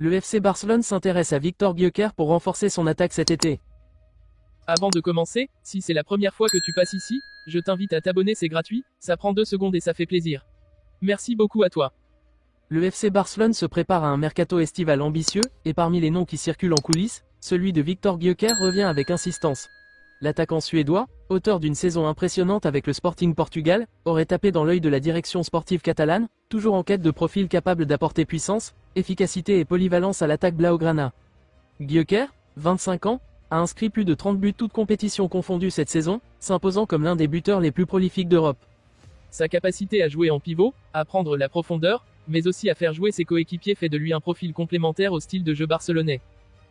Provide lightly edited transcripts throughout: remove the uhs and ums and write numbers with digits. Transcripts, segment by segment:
Le FC Barcelone s'intéresse à Victor Gyökeres pour renforcer son attaque cet été. Avant de commencer, si c'est la première fois que tu passes ici, je t'invite à t'abonner, c'est gratuit, ça prend 2 secondes et ça fait plaisir. Merci beaucoup à toi. Le FC Barcelone se prépare à un mercato estival ambitieux, et parmi les noms qui circulent en coulisses, celui de Victor Gyökeres revient avec insistance. L'attaquant suédois, auteur d'une saison impressionnante avec le Sporting Portugal, aurait tapé dans l'œil de la direction sportive catalane, toujours en quête de profils capables d'apporter puissance, efficacité et polyvalence à l'attaque blaugrana. Gyökeres, 25 ans, a inscrit plus de 30 buts toutes compétitions confondues cette saison, s'imposant comme l'un des buteurs les plus prolifiques d'Europe. Sa capacité à jouer en pivot, à prendre la profondeur, mais aussi à faire jouer ses coéquipiers fait de lui un profil complémentaire au style de jeu barcelonais.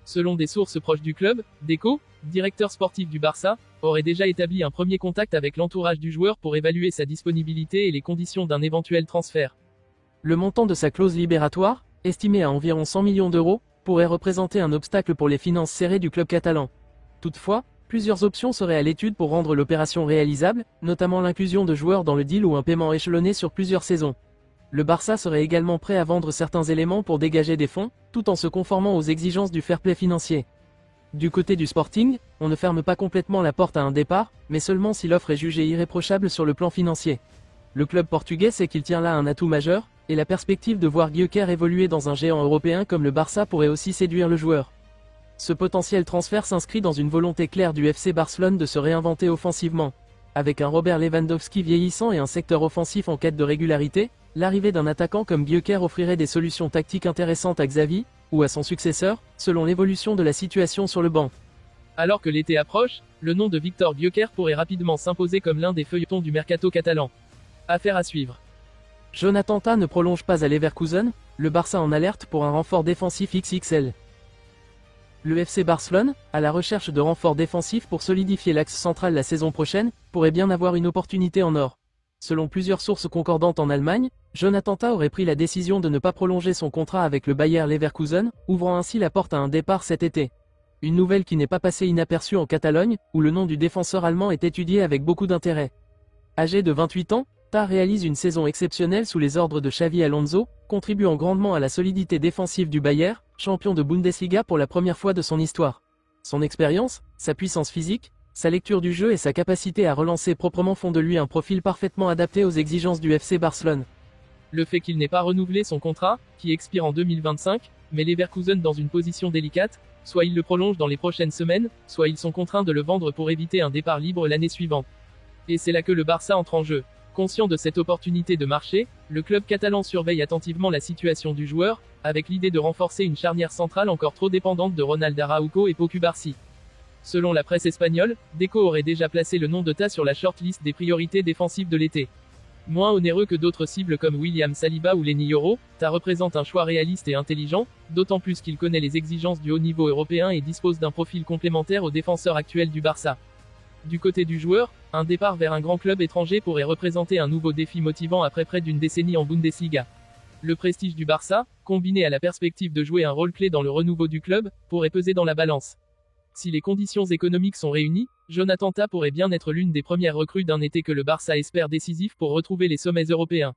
Selon des sources proches du club, Deco, directeur sportif du Barça, aurait déjà établi un premier contact avec l'entourage du joueur pour évaluer sa disponibilité et les conditions d'un éventuel transfert. Le montant de sa clause libératoire, estimé à environ 100 millions d'euros, pourrait représenter un obstacle pour les finances serrées du club catalan. Toutefois, plusieurs options seraient à l'étude pour rendre l'opération réalisable, notamment l'inclusion de joueurs dans le deal ou un paiement échelonné sur plusieurs saisons. Le Barça serait également prêt à vendre certains éléments pour dégager des fonds, tout en se conformant aux exigences du fair play financier. Du côté du Sporting, on ne ferme pas complètement la porte à un départ, mais seulement si l'offre est jugée irréprochable sur le plan financier. Le club portugais sait qu'il tient là un atout majeur, et la perspective de voir Gyökeres évoluer dans un géant européen comme le Barça pourrait aussi séduire le joueur. Ce potentiel transfert s'inscrit dans une volonté claire du FC Barcelone de se réinventer offensivement. Avec un Robert Lewandowski vieillissant et un secteur offensif en quête de régularité, l'arrivée d'un attaquant comme Gyökeres offrirait des solutions tactiques intéressantes à Xavi, ou à son successeur, selon l'évolution de la situation sur le banc. Alors que l'été approche, le nom de Victor Gyökeres pourrait rapidement s'imposer comme l'un des feuilletons du mercato catalan. Affaire à suivre. Jonathan Tah ne prolonge pas à Leverkusen, le Barça en alerte pour un renfort défensif XXL. Le FC Barcelone, à la recherche de renforts défensifs pour solidifier l'axe central la saison prochaine, pourrait bien avoir une opportunité en or. Selon plusieurs sources concordantes en Allemagne, Jonathan Tah aurait pris la décision de ne pas prolonger son contrat avec le Bayer Leverkusen, ouvrant ainsi la porte à un départ cet été. Une nouvelle qui n'est pas passée inaperçue en Catalogne, où le nom du défenseur allemand est étudié avec beaucoup d'intérêt. Âgé de 28 ans, Tah réalise une saison exceptionnelle sous les ordres de Xavi Alonso, contribuant grandement à la solidité défensive du Bayer, champion de Bundesliga pour la première fois de son histoire. Son expérience, sa puissance physique, sa lecture du jeu et sa capacité à relancer proprement font de lui un profil parfaitement adapté aux exigences du FC Barcelone. Le fait qu'il n'ait pas renouvelé son contrat, qui expire en 2025, met Leverkusen dans une position délicate, soit ils le prolongent dans les prochaines semaines, soit ils sont contraints de le vendre pour éviter un départ libre l'année suivante. Et c'est là que le Barça entre en jeu. Conscient de cette opportunité de marché, le club catalan surveille attentivement la situation du joueur, avec l'idée de renforcer une charnière centrale encore trop dépendante de Ronald Araujo et Pau Cubarsí. Selon la presse espagnole, Deco aurait déjà placé le nom de Tah sur la shortlist des priorités défensives de l'été. Moins onéreux que d'autres cibles comme William Saliba ou Lenny Yoro, Tah représente un choix réaliste et intelligent, d'autant plus qu'il connaît les exigences du haut niveau européen et dispose d'un profil complémentaire aux défenseurs actuels du Barça. Du côté du joueur, un départ vers un grand club étranger pourrait représenter un nouveau défi motivant après près d'une décennie en Bundesliga. Le prestige du Barça, combiné à la perspective de jouer un rôle clé dans le renouveau du club, pourrait peser dans la balance. Si les conditions économiques sont réunies, Jonathan Tah pourrait bien être l'une des premières recrues d'un été que le Barça espère décisif pour retrouver les sommets européens.